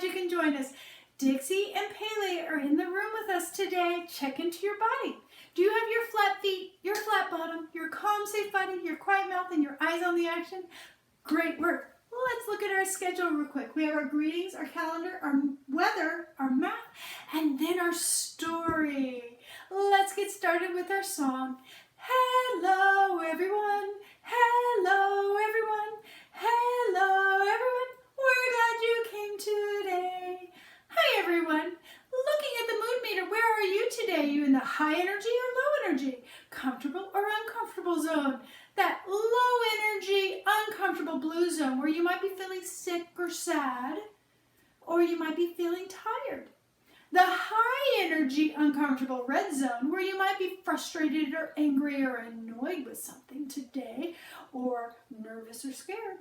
you can join us. Dixie and Pele are in the room with us today. Check into your body. Do you have your flat feet, your flat bottom, your calm, safe body, your quiet mouth, and your eyes on the action? Great work. Let's look at our schedule real quick. We have our greetings, our calendar, our weather, our math, and then our story. Let's get started with our song. Hello, everyone. Hello, everyone. Hello, everyone. We're glad you came today. Hi, everyone. Looking at the mood meter, where are you today? Are you in the high energy or low energy? Comfortable or uncomfortable zone? That low energy, uncomfortable blue zone where you might be feeling sick or sad, or you might be feeling tired. The high energy, uncomfortable red zone where you might be frustrated or angry or annoyed with something today, or nervous or scared.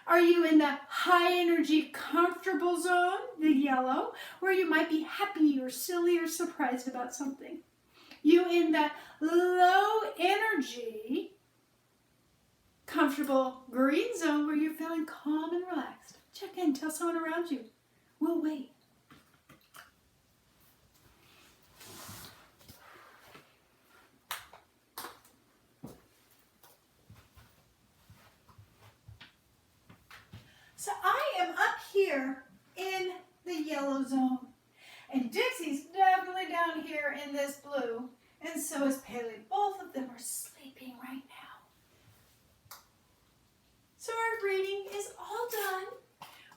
Are you in the high energy, comfortable zone, the yellow, where you might be happy or silly or surprised about something? You in the low energy, comfortable green zone where you're feeling calm and relaxed. Check in, tell someone around you. We'll wait. So I am up here in the yellow zone, and Dixie's definitely down here in this blue, and so is Pele. Both of them are sleeping right now. So our reading is all done.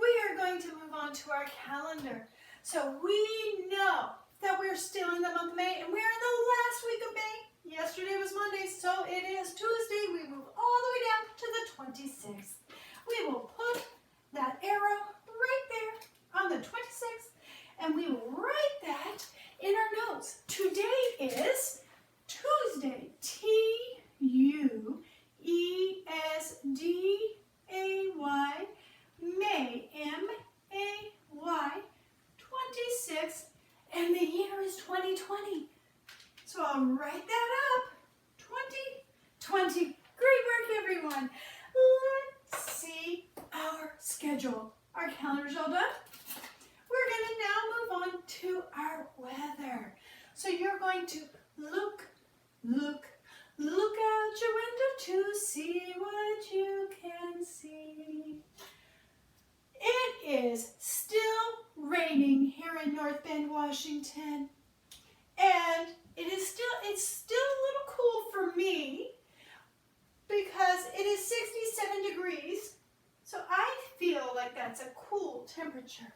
We are going to move on to our calendar. So we know that we're still in the month of May, and we're in the last week of May. Yesterday was Monday, so it is Tuesday. We move all the way down to the 26th. We will put that arrow right there on the 26th, and we will write that in our notes. Today is Tuesday, Tuesday, May, M-A-Y, 26th, and the year is 2020. So I'll write that up, 2020. Great work, everyone. Let's see our schedule. Our calendar's all done. We're going to now move on to our weather. So you're going to look out your window to see what you can see. It is still raining here in North Bend, Washington. And it's still a little cool for me because it is 67 degrees. So I feel like that's a cool temperature.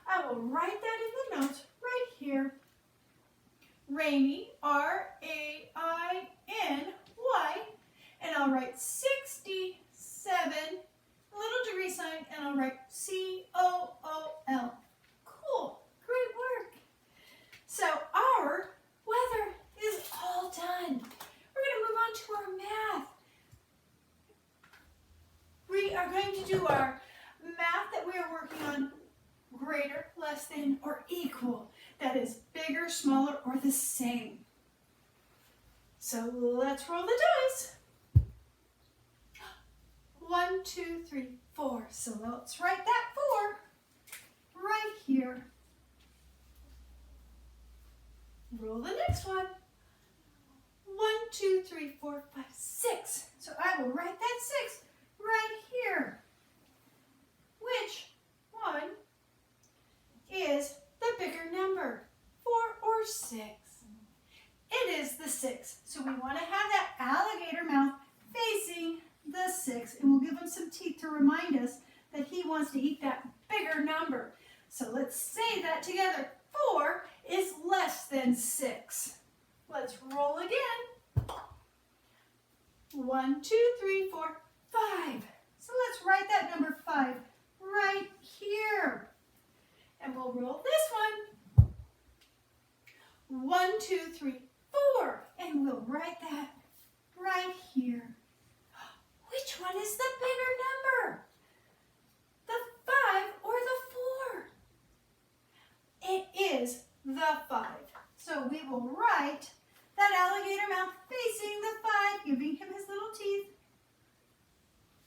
I will write that in the notes right here. Rainy, R-A-I-N-Y, and I'll write 67, a little degree sign, and I'll write C-O-O-L. Cool, great work. So our weather is all done. We're going to move on to our math. We are going to do our math that we are working on, greater, less than, or equal. That is bigger, smaller, or the same. So let's roll the dice. 1, 2, 3, 4. So let's write that 4 right here. Roll the next one. 1, 2, 3, 4, 5, 6. So I will write that 6 right here. Which one is the bigger number, 4 or 6? It is the 6. So we want to have that alligator mouth facing the 6, and we'll give him some teeth to remind us that he wants to eat that bigger number. So let's say that together. 4 is less than 6. Let's roll again. 1, 2, 3, 4, 5. So let's write that number 5 right here. And we'll roll this one. 1, 2, 3, 4. And we'll write that right here. Which one is the bigger number? The 5 or the 4? It is the 5. So we will write that alligator mouth facing the 5, giving him his little teeth.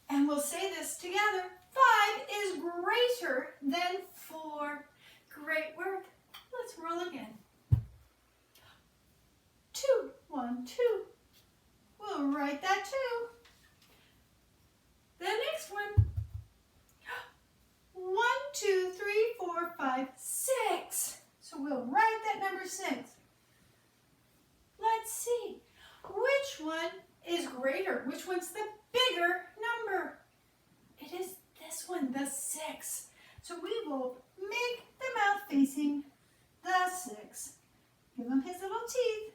And we'll say this together. 5 is greater than 4. Great work. Let's roll again. 2, 1, 2. We'll write that 2. The next one. 1, 2, 3, 4, 5, 6. So we'll write that number 6. Let's see. Which one is greater? Which one's the bigger number? It is this one, the 6. So we will make the mouth facing the 6. Give him his little teeth.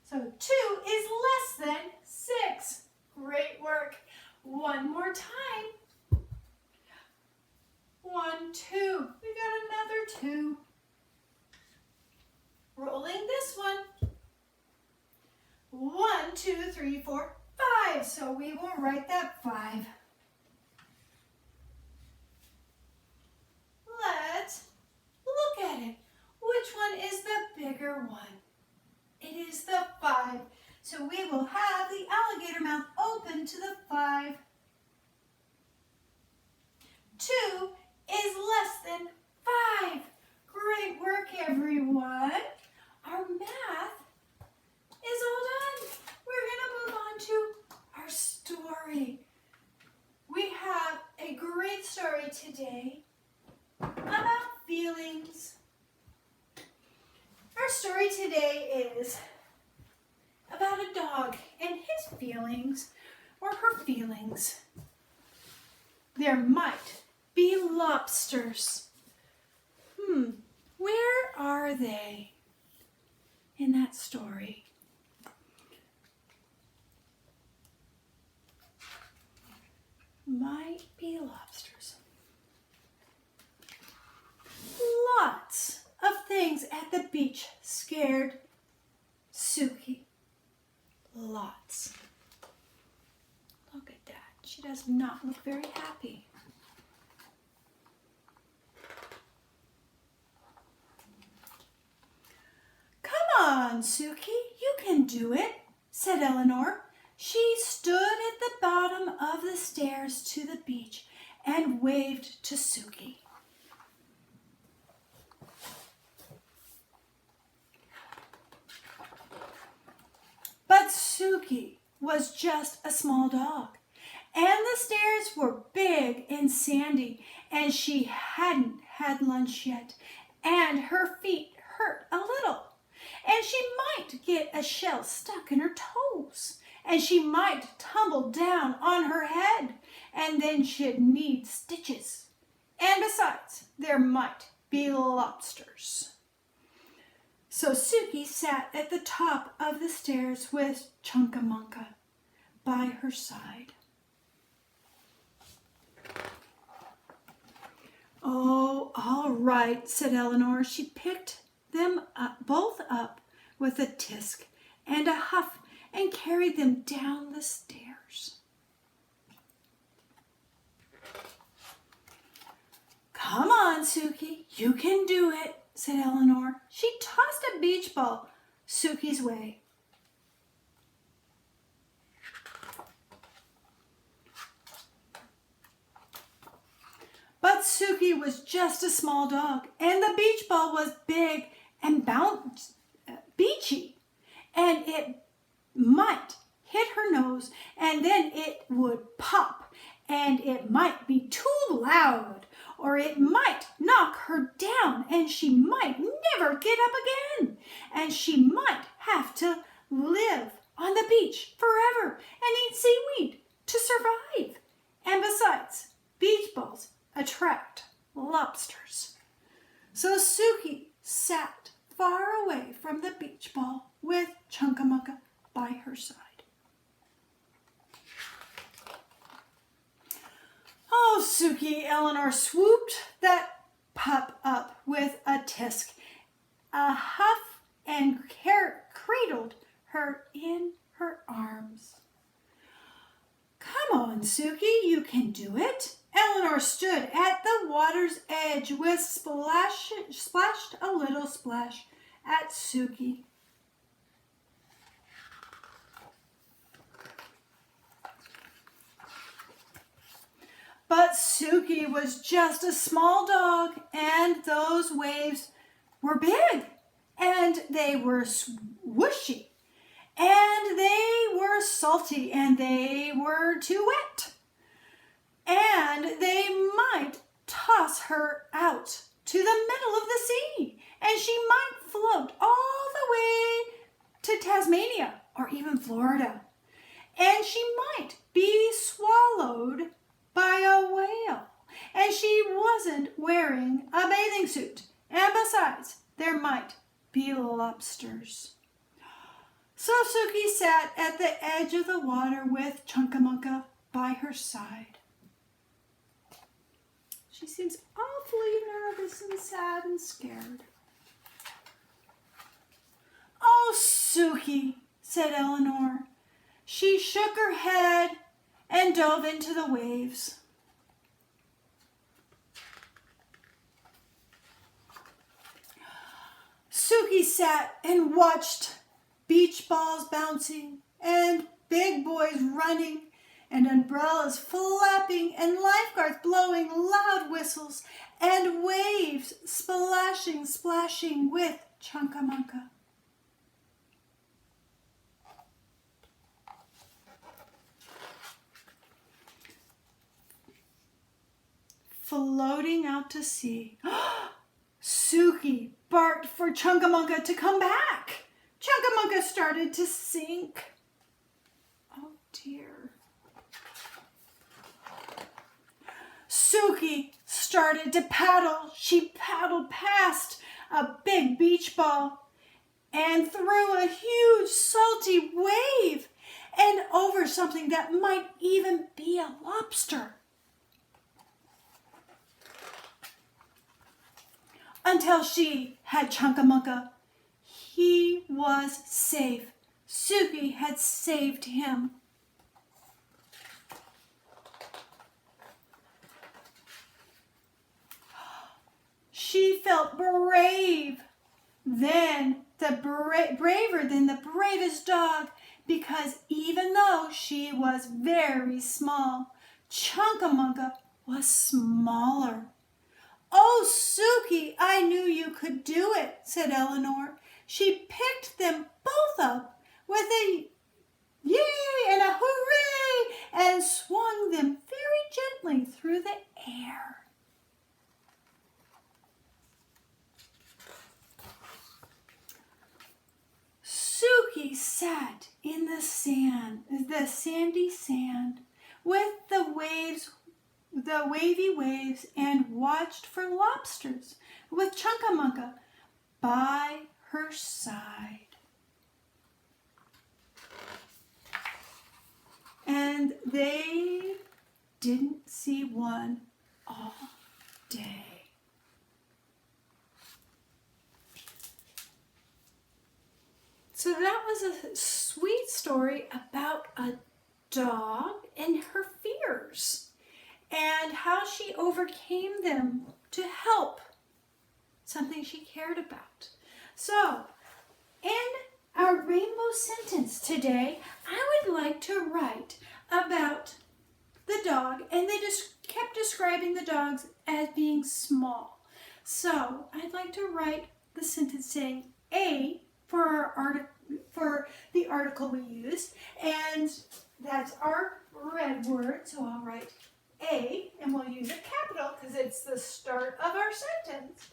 So 2 is less than 6. Great work. One more time. 1, 2. We got another 2. Rolling this one. 1, 2, 3, 4, 5. So we will write that 5. Let's look at it. Which one is the bigger one? It is the 5. So we will have the alligator mouth open to the 5. 2 is less than 5. Great work, everyone. Our math is all done. We're going to move on to our story. We have a great story today about feelings. Our story today is about a dog and his feelings, or her feelings. There might be lobsters. Where are they in that story? Might be lobsters. Lots of things at the beach scared Suki. Lots. Look at that. She does not look very happy. Come on, Suki, you can do it, said Eleanor. She stood at the bottom of the stairs to the beach and waved to Suki. But Suki was just a small dog, and the stairs were big and sandy, and she hadn't had lunch yet, and her feet hurt a little, and she might get a shell stuck in her toes, and she might tumble down on her head, and then she'd need stitches. And besides, there might be lobsters. So Suki sat at the top of the stairs with Chunkamunka by her side. Oh, all right, said Eleanor. She picked them both up with a tisk and a huff and carried them down the stairs. Come on, Suki, you can do it, said Eleanor. She tossed a beach ball Suki's way. But Suki was just a small dog, and the beach ball was big and beachy, and it might hit her nose, and then it would pop, and it might be too loud, or it might knock her down, and she might never get up again, and she might have to live on the beach forever and eat seaweed to survive. And besides, beach balls attract lobsters. So Suki sat far away from the beach ball with Chunkamunka by her side. Oh, Suki, Eleanor swooped that pup up with a tisk, a huff, and cradled her in her arms. Come on, Suki, you can do it. Eleanor stood at the water's edge with splashed a little splash at Suki. But But Suki was just a small dog, and those waves were big, and they were swooshy, and they were salty, and they were too wet, and they might toss her out to the middle of the sea, and she might float all the way to Tasmania or even Florida, and she might be swallowed by a whale, and she wasn't wearing a bathing suit, and besides, there might be lobsters. So Suki sat at the edge of the water with Chunkamunka by her side. She seems awfully nervous and sad and scared. "Oh, Suki," said Eleanor. She shook her head and dove into the waves. Suki sat and watched beach balls bouncing and big boys running and umbrellas flapping and lifeguards blowing loud whistles and waves splashing with Chunkamunka. Floating out to sea, Suki barked for Chunkamunka to come back. Chunkamunka started to sink. Oh dear. Suki started to paddle. She paddled past a big beach ball and through a huge salty wave and over something that might even be a lobster. Until she had Chunkamunka. He was safe. Suki had saved him. She felt brave, braver than the bravest dog, because even though she was very small, Chunkamunka was smaller. "Oh, Suki, I knew you could do it," said Eleanor. She picked them both up with a yay and a hooray and swung them very gently through the air. Suki sat in the sandy sand, with the wavy waves, and watched for lobsters with Chunkamunka by her side. And they didn't see one all day. So that was a sweet story about a dog and her fears, and how she overcame them to help something she cared about. So, in our rainbow sentence today, I would like to write about the dog, and they just kept describing the dogs as being small. So, I'd like to write the sentence saying A for the article we used, and that's our red word, so I'll write A, and we'll use a capital because it's the start of our sentence.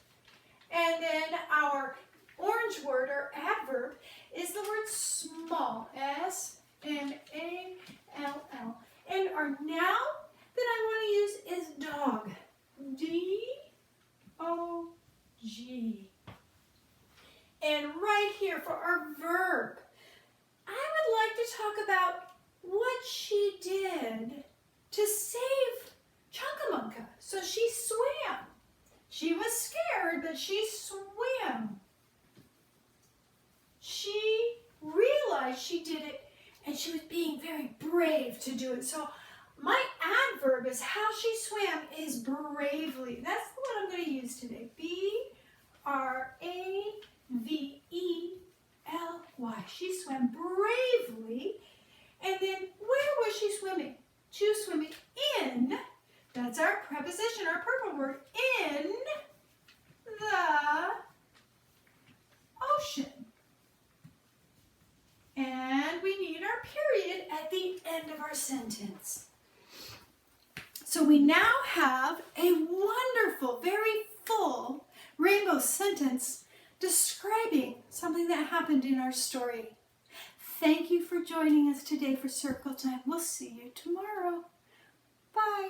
And then our orange word or adverb is the word small, S-M-A-L-L. And our noun that I want to use is dog, D-O-G. And right here for our verb, I would like to talk about what she did to save Chunkamunka. So she swam. She was scared, but she swam. She realized she did it, and she was being very brave to do it. So my adverb is how she swam is bravely. That's what I'm going to use today. B-R-A-V-E-L-Y. She swam bravely. And then where was she swimming? She was swimming in That's our preposition, our purple word, in the ocean. And we need our period at the end of our sentence. So we now have a wonderful, very full rainbow sentence describing something that happened in our story. Thank you for joining us today for Circle Time. We'll see you tomorrow. Bye.